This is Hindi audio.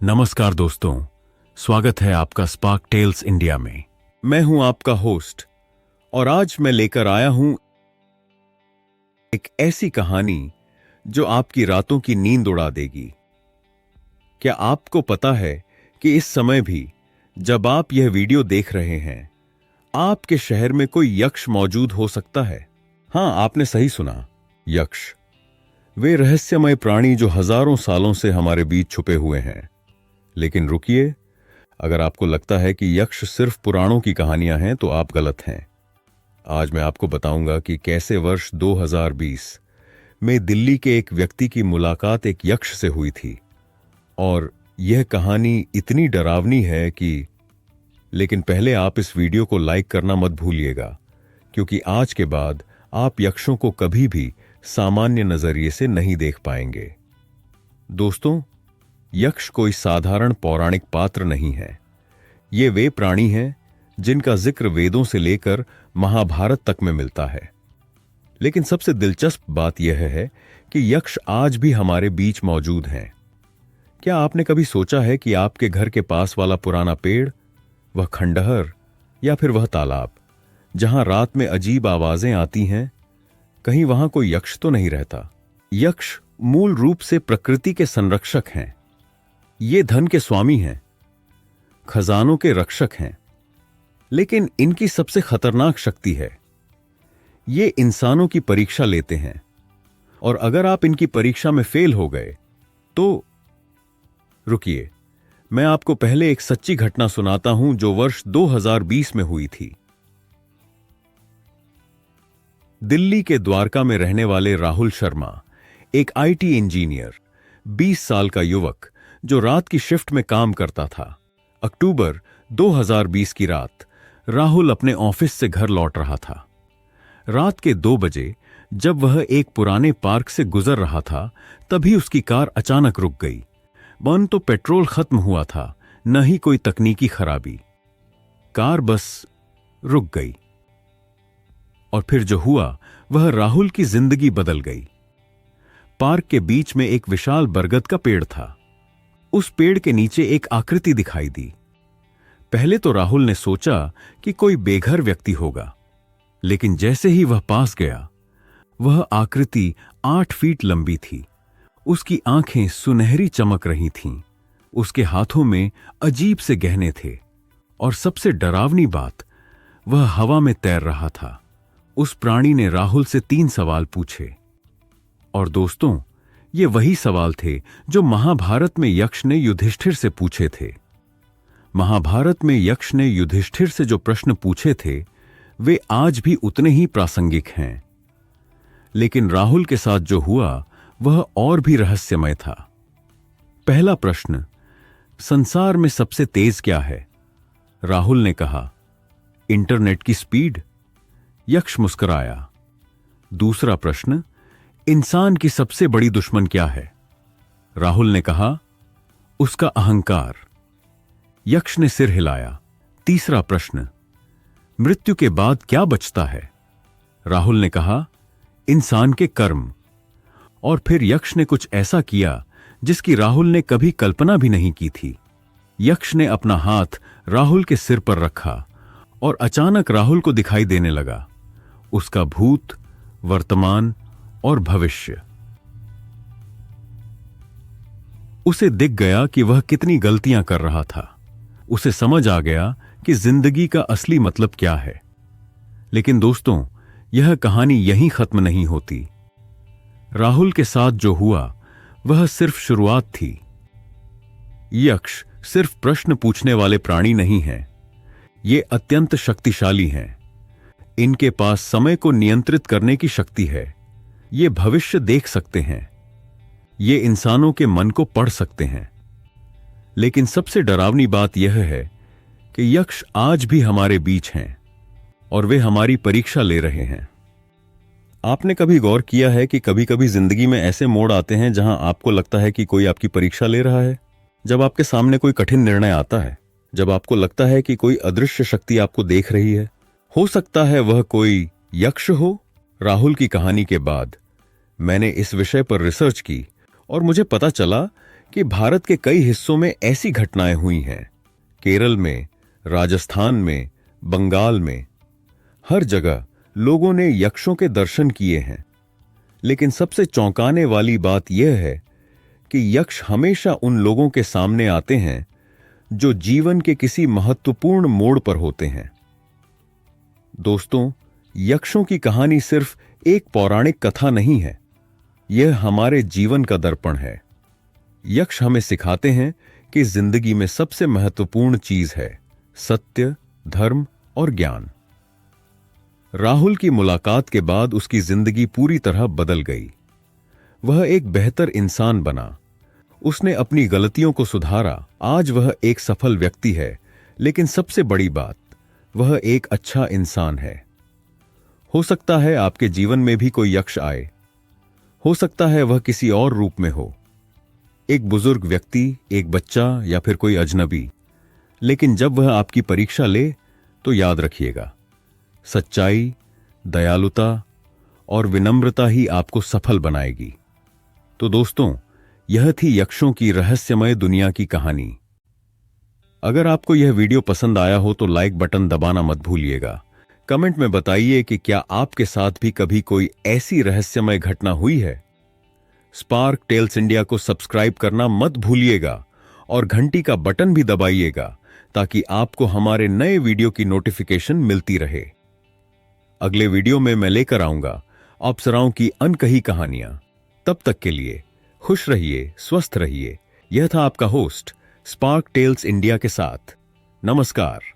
नमस्कार दोस्तों, स्वागत है आपका स्पार्क टेल्स इंडिया में। मैं हूं आपका होस्ट और आज मैं लेकर आया हूं एक ऐसी कहानी जो आपकी रातों की नींद उड़ा देगी। क्या आपको पता है कि इस समय भी जब आप यह वीडियो देख रहे हैं, आपके शहर में कोई यक्ष मौजूद हो सकता है? हां, आपने सही सुना, यक्ष। वे रहस्यमय प्राणी जो हजारों सालों से हमारे बीच छुपे हुए हैं। लेकिन रुकिए, अगर आपको लगता है कि यक्ष सिर्फ पुराणों की कहानियां हैं तो आप गलत हैं। आज मैं आपको बताऊंगा कि कैसे वर्ष 2020 में दिल्ली के एक व्यक्ति की मुलाकात एक यक्ष से हुई थी। और यह कहानी इतनी डरावनी है कि लेकिन पहले आप इस वीडियो को लाइक करना मत भूलिएगा, क्योंकि आज के बाद आप यक्षों को कभी भी सामान्य नजरिए से नहीं देख पाएंगे। दोस्तों, यक्ष कोई साधारण पौराणिक पात्र नहीं है। ये वे प्राणी हैं जिनका जिक्र वेदों से लेकर महाभारत तक में मिलता है। लेकिन सबसे दिलचस्प बात यह है कि यक्ष आज भी हमारे बीच मौजूद हैं। क्या आपने कभी सोचा है कि आपके घर के पास वाला पुराना पेड़, वह खंडहर या फिर वह तालाब जहां रात में अजीब आवाजें आती हैं, कहीं वहां कोई यक्ष तो नहीं रहता? यक्ष मूल रूप से प्रकृति के संरक्षक हैं। ये धन के स्वामी हैं, खजानों के रक्षक हैं। लेकिन इनकी सबसे खतरनाक शक्ति है, ये इंसानों की परीक्षा लेते हैं। और अगर आप इनकी परीक्षा में फेल हो गए तो रुकिए, मैं आपको पहले एक सच्ची घटना सुनाता हूं जो वर्ष 2020 में हुई थी। दिल्ली के द्वारका में रहने वाले राहुल शर्मा, एक आईटी इंजीनियर, 20 साल का युवक जो रात की शिफ्ट में काम करता था। अक्टूबर 2020 की रात राहुल अपने ऑफिस से घर लौट रहा था। रात के 2 बजे जब वह एक पुराने पार्क से गुजर रहा था, तभी उसकी कार अचानक रुक गई। न तो पेट्रोल खत्म हुआ था, न ही कोई तकनीकी खराबी। कार बस रुक गई। और फिर जो हुआ वह राहुल की जिंदगी बदल गई। पार्क के बीच में एक विशाल बरगद का पेड़ था। उस पेड़ के नीचे एक आकृति दिखाई दी। पहले तो राहुल ने सोचा कि कोई बेघर व्यक्ति होगा, लेकिन जैसे ही वह पास गया, वह आकृति 8 फीट लंबी थी। उसकी आंखें सुनहरी चमक रही थीं। उसके हाथों में अजीब से गहने थे। और सबसे डरावनी बात, वह हवा में तैर रहा था। उस प्राणी ने राहुल से 3 सवाल पूछे। और दोस्तों, ये वही सवाल थे जो महाभारत में यक्ष ने युधिष्ठिर से पूछे थे। महाभारत में यक्ष ने युधिष्ठिर से जो प्रश्न पूछे थे, वे आज भी उतने ही प्रासंगिक हैं। लेकिन राहुल के साथ जो हुआ वह और भी रहस्यमय था। पहला प्रश्न, संसार में सबसे तेज क्या है? राहुल ने कहा, इंटरनेट की स्पीड। यक्ष मुस्कुराया। दूसरा प्रश्न, इंसान की सबसे बड़ी दुश्मन क्या है? राहुल ने कहा, उसका अहंकार। यक्ष ने सिर हिलाया। तीसरा प्रश्न, मृत्यु के बाद क्या बचता है? राहुल ने कहा, इंसान के कर्म। और फिर यक्ष ने कुछ ऐसा किया जिसकी राहुल ने कभी कल्पना भी नहीं की थी। यक्ष ने अपना हाथ राहुल के सिर पर रखा और अचानक राहुल को दिखाई देने लगा उसका भूत, वर्तमान और भविष्य। उसे दिख गया कि वह कितनी गलतियां कर रहा था। उसे समझ आ गया कि जिंदगी का असली मतलब क्या है। लेकिन दोस्तों, यह कहानी यहीं खत्म नहीं होती। राहुल के साथ जो हुआ वह सिर्फ शुरुआत थी। यक्ष सिर्फ प्रश्न पूछने वाले प्राणी नहीं हैं, ये अत्यंत शक्तिशाली हैं। इनके पास समय को नियंत्रित करने की शक्ति है। ये भविष्य देख सकते हैं। ये इंसानों के मन को पढ़ सकते हैं। लेकिन सबसे डरावनी बात यह है कि यक्ष आज भी हमारे बीच हैं और वे हमारी परीक्षा ले रहे हैं। आपने कभी गौर किया है कि कभी-कभी जिंदगी में ऐसे मोड़ आते हैं जहां आपको लगता है कि कोई आपकी परीक्षा ले रहा है? जब आपके सामने कोई कठिन निर्णय आता है, जब आपको लगता है कि कोई अदृश्य शक्ति आपको देख रही है। हो सकता है वह कोई यक्ष हो। राहुल की कहानी के बाद मैंने इस विषय पर रिसर्च की और मुझे पता चला कि भारत के कई हिस्सों में ऐसी घटनाएं हुई हैं। केरल में, राजस्थान में, बंगाल में, हर जगह लोगों ने यक्षों के दर्शन किए हैं। लेकिन सबसे चौंकाने वाली बात यह है कि यक्ष हमेशा उन लोगों के सामने आते हैं जो जीवन के किसी महत्वपूर्ण मोड़ पर होते हैं। दोस्तों, यक्षों की कहानी सिर्फ एक पौराणिक कथा नहीं है, यह हमारे जीवन का दर्पण है। यक्ष हमें सिखाते हैं कि जिंदगी में सबसे महत्वपूर्ण चीज है सत्य, धर्म और ज्ञान। राहुल की मुलाकात के बाद उसकी जिंदगी पूरी तरह बदल गई। वह एक बेहतर इंसान बना, उसने अपनी गलतियों को सुधारा। आज वह एक सफल व्यक्ति है, लेकिन सबसे बड़ी बात, वह एक अच्छा इंसान है। हो सकता है आपके जीवन में भी कोई यक्ष आए, हो सकता है वह किसी और रूप में हो, एक बुजुर्ग व्यक्ति, एक बच्चा या फिर कोई अजनबी। लेकिन जब वह आपकी परीक्षा ले तो याद रखिएगा, सच्चाई, दयालुता और विनम्रता ही आपको सफल बनाएगी। तो दोस्तों, यह थी यक्षों की रहस्यमय दुनिया की कहानी। अगर आपको यह वीडियो पसंद आया हो तो लाइक बटन दबाना मत भूलिएगा। कमेंट में बताइए कि क्या आपके साथ भी कभी कोई ऐसी रहस्यमय घटना हुई है। स्पार्क टेल्स इंडिया को सब्सक्राइब करना मत भूलिएगा और घंटी का बटन भी दबाइएगा ताकि आपको हमारे नए वीडियो की नोटिफिकेशन मिलती रहे। अगले वीडियो में मैं लेकर आऊंगा अप्सराओं की अनकही कहानियां। तब तक के लिए खुश रहिए, स्वस्थ रहिए। यह था आपका होस्ट स्पार्क टेल्स इंडिया के साथ। नमस्कार।